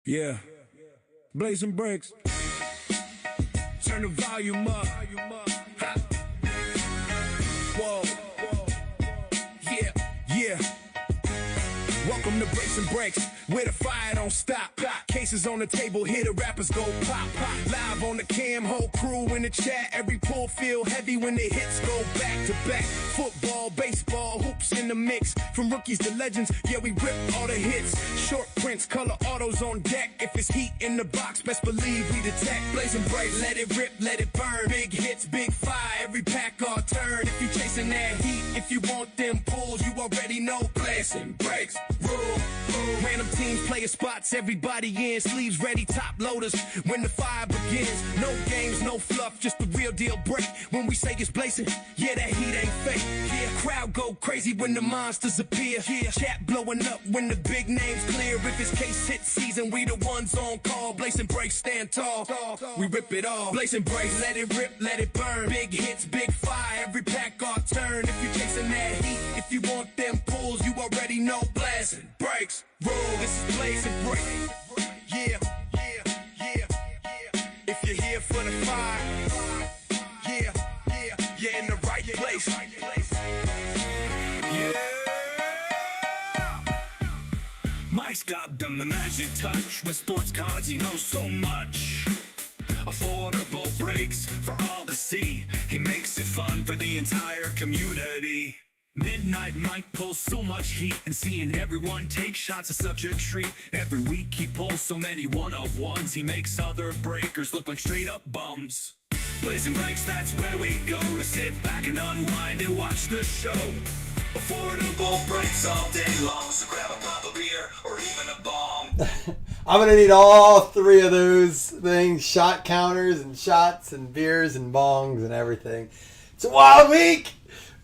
Yeah. Blazing Breaks. Turn the volume up. Ha. Whoa. Yeah, yeah. Welcome to Blazing Breaks, where the fire don't stop. Cases on the table, here the rappers go pop. Live on the cam, whole crew in the chat. Every pull feel heavy when the hits go back to back. Football, baseball, hoops in the mix. From rookies to legends, yeah, we rip all the hits. Short prints, color autos on deck. If it's heat in the box, best believe we detect. Blazing Breaks, let it rip, let it burn. Big hits, big fire, every pack all turn. If you chasing that heat, if you want them pulls, you already know. Blazing Breaks. Rule. Random teams, player spots, everybody in, sleeves ready, top loaders. When the fire begins, no games, no fluff, just the real deal break. When we say it's blazing, yeah, that heat ain't fake. Yeah, crowd go crazy when the monsters appear. Yeah, chat blowing up when the big names clear. If it's case hit season, we the ones on call. Blazing Breaks, stand tall. We rip it all. Blazing Breaks, let it rip, let it burn. Big hits, big fire, every pack our turn. If you're chasing that heat, if you want them pulls, you already know. Blazing Breaks, roll. This is Blazing Breaks. Yeah, yeah, yeah, yeah. If you're here for the fire, yeah, yeah, you're in the right place. Yeah. Mike's got the magic touch. With sports cards, he knows so much. Affordable breaks for all to see. He makes it fun for the entire community. Midnight Mike pulls so much heat, and seeing everyone take shots is such a treat. Every week he pulls so many one-of-ones, he makes other breakers look like straight up bums. Blazing Breaks, that's where we go to sit back and unwind and watch the show. Affordable breaks all day long, so grab a pop of beer or even a bomb. I'm going to need all three of those things, shot counters and shots and beers and bongs and everything. It's a wild week.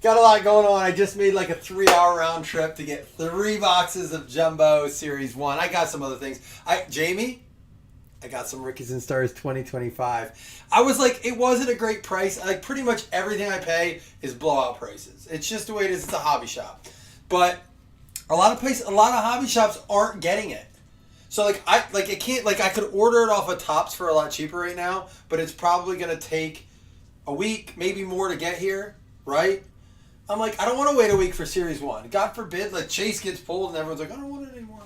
Got a lot going on. I just made like a 3-hour round trip to get 3 boxes of Jumbo Series 1. I got some other things. Jamie, I got some Rickies and Stars 2025. I was like, it wasn't a great price. Like pretty much everything I pay is blowout prices. It's just the way it is. It's a hobby shop. But a lot of hobby shops aren't getting it. So I could order it off of Tops for a lot cheaper right now, but it's probably going to take a week, maybe more to get here, right? I'm like, I don't want to wait a week for Series 1. God forbid, like Chase gets pulled and everyone's like, I don't want it anymore.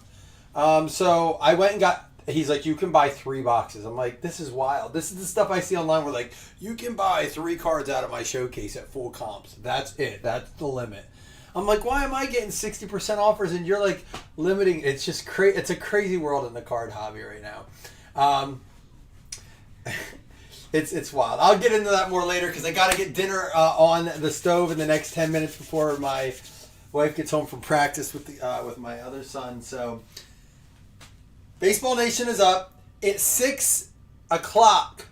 So I went and got, he's like, you can buy 3 boxes. I'm like, this is wild. This is the stuff I see online where like, you can buy 3 cards out of my showcase at full comps. That's it. That's the limit. I'm like, why am I getting 60% offers and you're like limiting? It's just crazy. It's a crazy world in the card hobby right now. It's wild. I'll get into that more later because I got to get dinner on the stove in the next 10 minutes before my wife gets home from practice with my other son. So, Baseball Nation is up. It's 6 o'clock.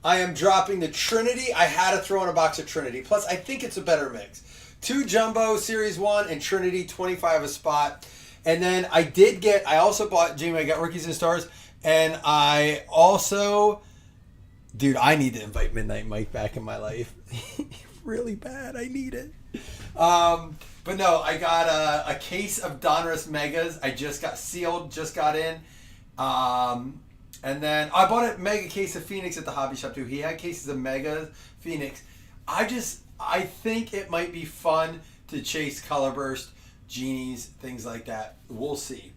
I am dropping the Trinity. I had to throw in a box of Trinity. Plus, I think it's a better mix. 2 Jumbo Series 1 and Trinity 25 a spot. And then I also bought, Jamie, I got Rookies and Stars. And I also... Dude, I need to invite Midnight Mike back in my life. Really bad. I need it. But no, I got a case of Donruss Megas. I just got sealed, just got in. And then I bought a mega case of Phoenix at the hobby shop too. He had cases of Mega Phoenix. I think it might be fun to chase Color Burst, Genies, things like that. We'll see.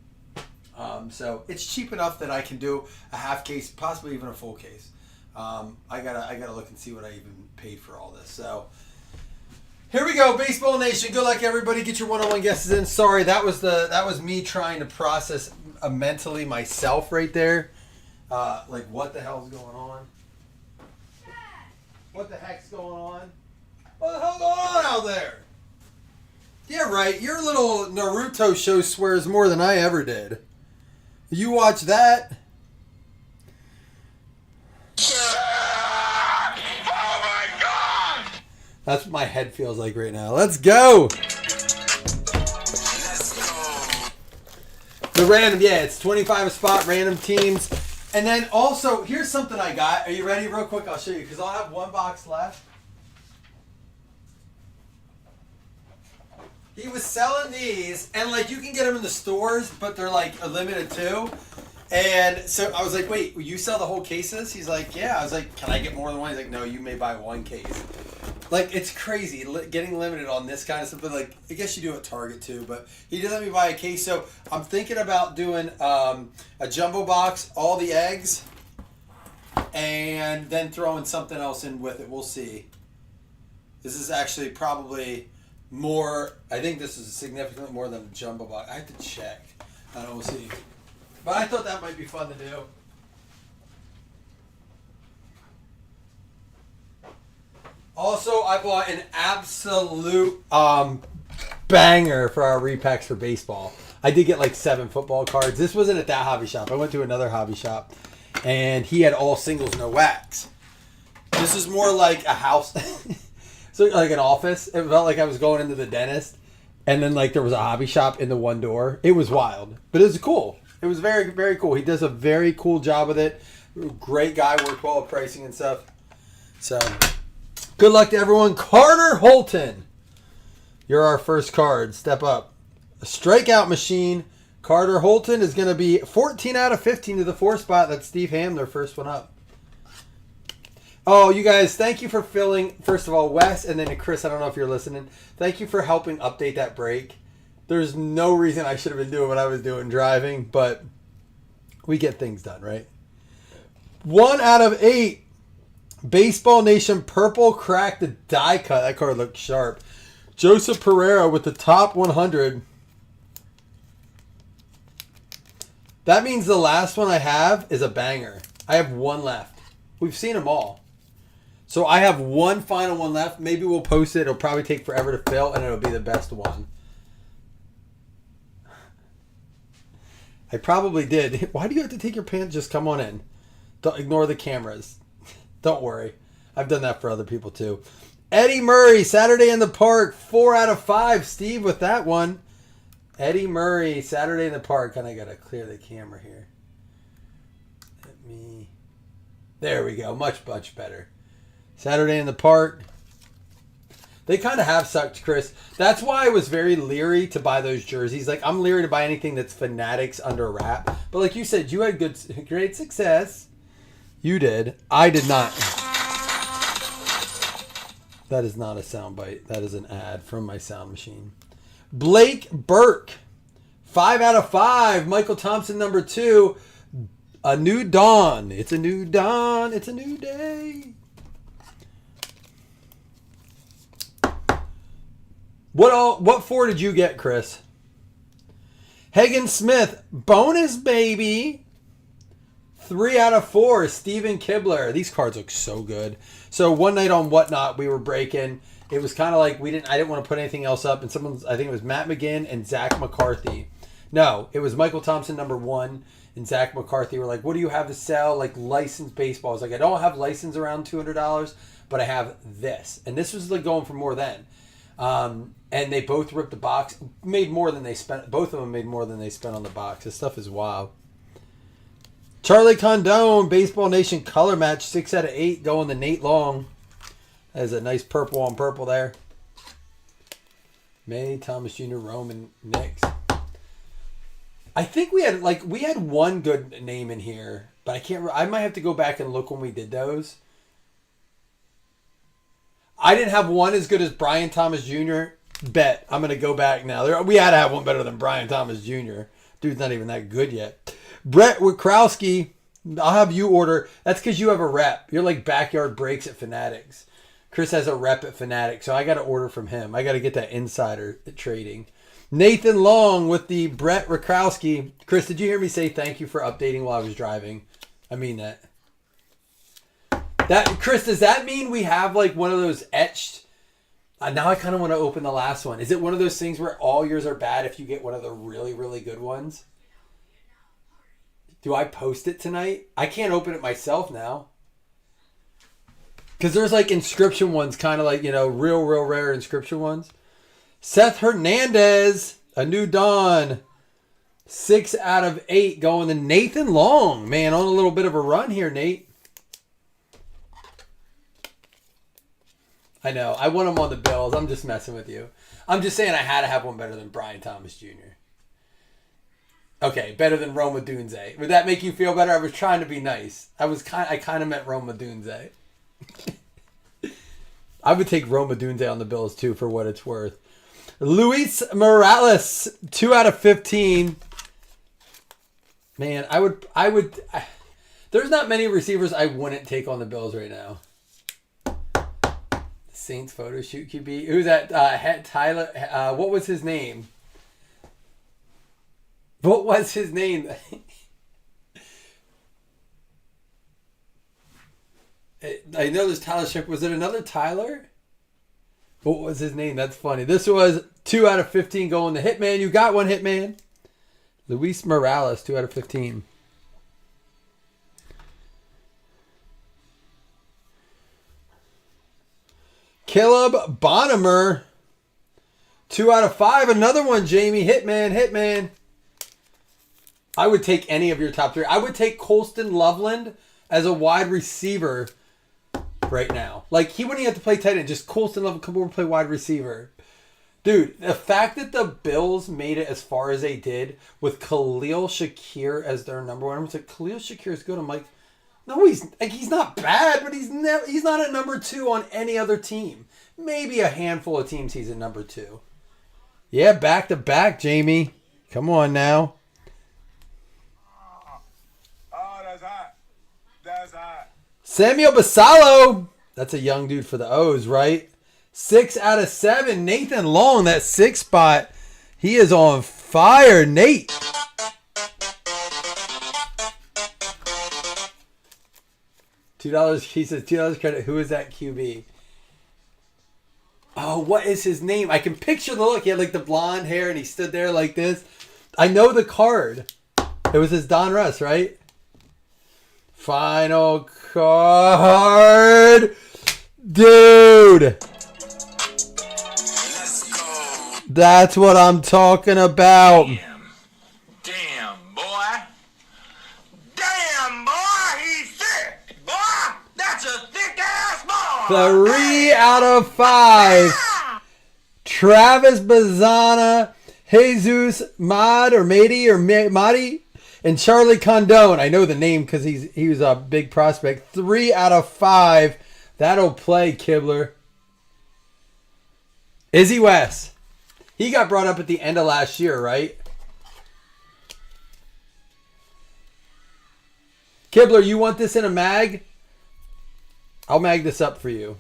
So it's cheap enough that I can do a half case, possibly even a full case. I gotta look and see what I even paid for all this. So here we go, Baseball Nation. Good luck, everybody. Get your one-on-one guesses in. Sorry, that was me trying to process mentally myself right there. Like what the hell's going on? What the heck's going on? What the hell's going on out there? Yeah, right. Your little Naruto show swears more than I ever did. You watch that? Oh my God! That's what my head feels like right now. Let's go! The random, yeah, it's 25 a spot, random teams. And then also, here's something I got. Are you ready? Real quick, I'll show you, because I'll have 1 box left. He was selling these, and like you can get them in the stores, but they're like a limited too. And so I was like, wait, you sell the whole cases? He's like, yeah. I was like, can I get more than one? He's like, no, you may buy one case. Like, it's crazy getting limited on this kind of stuff. But, like, I guess you do at Target, too. But he did let me buy a case. So I'm thinking about doing a jumbo box, all the eggs, and then throwing something else in with it. We'll see. This is actually probably more, I think this is significantly more than a jumbo box. I have to check. I don't know, we'll see. But I thought that might be fun to do. Also, I bought an absolute banger for our repacks for baseball. I did get like 7 football cards. This wasn't at that hobby shop. I went to another hobby shop, and he had all singles, no wax. This is more like a house, so like an office. It felt like I was going into the dentist, and then like there was a hobby shop in the one door. It was wild, but it was cool. It was very, very cool. He does a very cool job with it. Great guy, worked well with pricing and stuff. So, good luck to everyone. Carter Holton, you're our first card. Step up. A strikeout machine. Carter Holton is going to be 14 out of 15 to the 4 spot. That's Steve Ham, their first one up. Oh, you guys, thank you for filling. First of all, Wes, and then to Chris, I don't know if you're listening. Thank you for helping update that break. There's no reason I should have been doing what I was doing driving, but we get things done, right? 1 out of 8. Baseball Nation Purple Crack the die cut. That card looked sharp. Joseph Pereira with the top 100. That means the last one I have is a banger. I have 1 left. We've seen them all. So I have 1 final one left. Maybe we'll post it. It'll probably take forever to fill, and it'll be the best one. I probably did. Why do you have to take your pants? Just come on in. Don't ignore the cameras. Don't worry. I've done that for other people too. Eddie Murray, Saturday in the Park, 4 out of 5. Steve with that one. Eddie Murray, Saturday in the Park. And I got to clear the camera here. There we go. Much, much better. Saturday in the Park. They kind of have sucked, Chris. That's why I was very leery to buy those jerseys. Like, I'm leery to buy anything that's Fanatics under wrap. But like you said, you had great success. You did. I did not. That is not a soundbite. That is an ad from my sound machine. Blake Burke, 5 out of 5. Michael Thompson, number 2. A new dawn. It's a new dawn. It's a new day. What 4 did you get, Chris? Hagen Smith, bonus baby. 3 out of 4. Steven Kibler. These cards look so good. So one night on Whatnot, we were breaking. It was kind of like I didn't want to put anything else up, and I think it was Matt McGinn and Zach McCarthy. No, it was Michael Thompson, number 1, and Zach McCarthy were like, what do you have to sell? Like licensed baseball. I was like, I don't have license around $200, but I have this. And this was like going for more than. And they both ripped the box, made more than they spent. Both of them made more than they spent on the box. This stuff is wild. Charlie Condone, Baseball Nation color match, 6 out of 8, going to Nate Long. That is a nice purple on purple there. May, Thomas Jr., Roman, Knicks. I think we had one good name in here, but I can't. I might have to go back and look when we did those. I didn't have one as good as Brian Thomas Jr. Bet. I'm gonna go back now. We had to have one better than Brian Thomas Jr. Dude's not even that good yet. Brett Wikrowski, I'll have you order. That's because you have a rep. You're like Backyard Breaks at Fanatics. Chris has a rep at Fanatics, so I got to order from him. I got to get that insider trading. Nathan Long with the Brett Wikrowski. Chris, did you hear me say thank you for updating while I was driving? I mean that. Chris, does that mean we have like one of those etched? Now I kind of want to open the last one. Is it one of those things where all yours are bad if you get one of the really, really good ones? Do I post it tonight? I can't open it myself now. Because there's like inscription ones, kind of like, real rare inscription ones. Seth Hernandez, a new dawn. 6 out of 8 going to Nathan Long. Man, on a little bit of a run here, Nate. I know. I want him on the Bills. I'm just messing with you. I'm just saying I had to have one better than Brian Thomas Jr. Okay, better than Roma Dunze. Would that make you feel better? I was trying to be nice. I kind of meant Roma Dunze. I would take Roma Dunze on the Bills too, for what it's worth. Luis Morales, 2 out of 15. Man, I would. There's not many receivers I wouldn't take on the Bills right now. Saints photo shoot QB. Who's that? Tyler. What was his name? What was his name? I know there's Tyler Shipp. Was it another Tyler? What was his name? That's funny. This was 2 out of 15 going to Hitman. You got one, Hitman. Luis Morales, 2 out of 15. Caleb Bonham, 2 out of 5. Another one, Jamie. Hitman. I would take any of your top 3. I would take Colston Loveland as a wide receiver right now. Like, he wouldn't even have to play tight end. Just Colston Loveland come over and play wide receiver. Dude, the fact that the Bills made it as far as they did with Khalil Shakir as their number one. I was like, Khalil Shakir is good. I'm like, no, he's not bad, but he's not at number 2 on any other team. Maybe a handful of teams he's at number 2. Yeah, back to back, Jamie. Come on now. Oh, that's hot. That's hot. Samuel Basalo. That's a young dude for the O's, right? 6 out of 7. Nathan Long, that 6 spot. He is on fire, Nate. $2. He says $2 credit. Who is that QB? Oh, what is his name? I can picture the look. He had like the blonde hair and he stood there like this. I know the card. It was his Don Russ, right? Final card. Dude. Let's go. That's what I'm talking about. Damn, boy. Damn, boy, he's thick. Boy, that's a thick-ass boy. 3 out of 5. Travis Bazana, Jesus Madi, and Charlie Condone. I know the name because he was a big prospect. 3 out of 5. That'll play, Kibler. Izzy West. He got brought up at the end of last year, right? Kibler, you want this in a mag? I'll mag this up for you.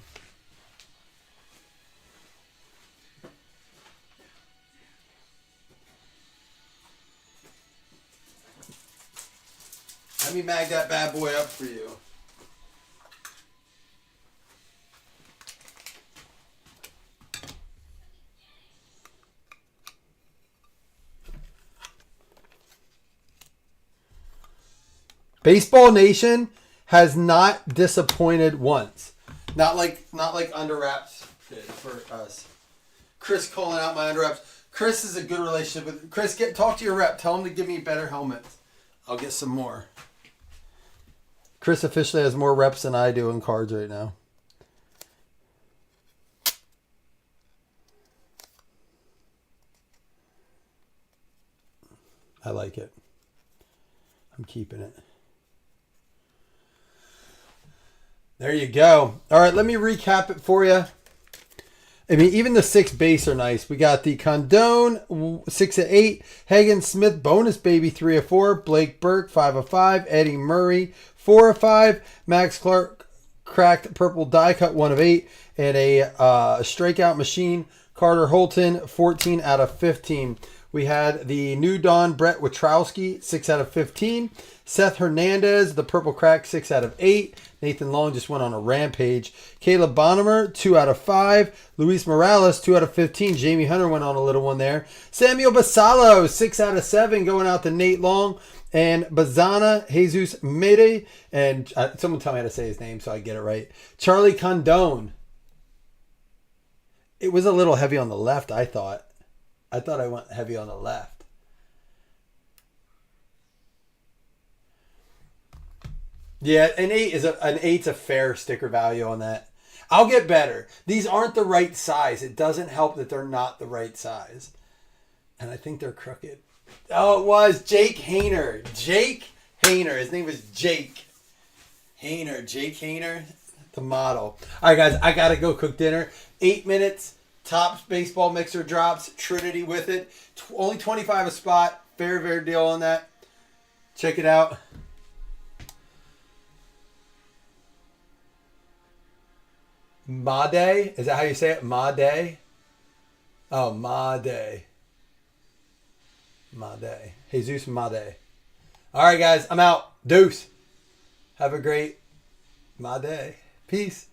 Let me mag that bad boy up for you. Baseball Nation has not disappointed once. Not like Under Wraps did for us. Chris calling out my Under Wraps. Chris is a good relationship with Chris. Talk to your rep. Tell him to give me better helmets. I'll get some more. Chris officially has more reps than I do in cards right now. I like it. I'm keeping it. There you go. All right, let me recap it for you. I mean, even the 6 base are nice. We got the Condone, 6 of 8. Hagen Smith, bonus baby, 3 of 4. Blake Burke, 5 of 5. Eddie Murray, 4 of 5. Max Clark, cracked purple die cut, 1 of 8. And a strikeout machine, Carter Holton, 14 out of 15. We had the New Dawn Brett Witrowski, 6 out of 15. Seth Hernandez, the purple crack, 6 out of 8. Nathan Long just went on a rampage. Caleb Bonham, 2 out of 5. Luis Morales, 2 out of 15. Jamie Hunter went on a little one there. Samuel Basalo, 6 out of 7, going out to Nate Long. And Bazana, Jesus Mede, and someone tell me how to say his name so I get it right. Charlie Condone. It was a little heavy on the left, I thought. I thought I went heavy on the left. Yeah, an 8's a fair sticker value on that. I'll get better. These aren't the right size. It doesn't help that they're not the right size. And I think they're crooked. Oh, it was Jake Hayner. Jake Hayner. His name was Jake Hayner. Jake Hayner, the model. All right, guys, I got to go cook dinner. 8 minutes. Topps baseball mixer drops. Trinity with it. Only 25 a spot. Fair deal on that. Check it out. Made? Is that how you say it? Made? Oh, Made. Made. Jesus Made. All right, guys. I'm out. Deuce. Have a great Made. Peace.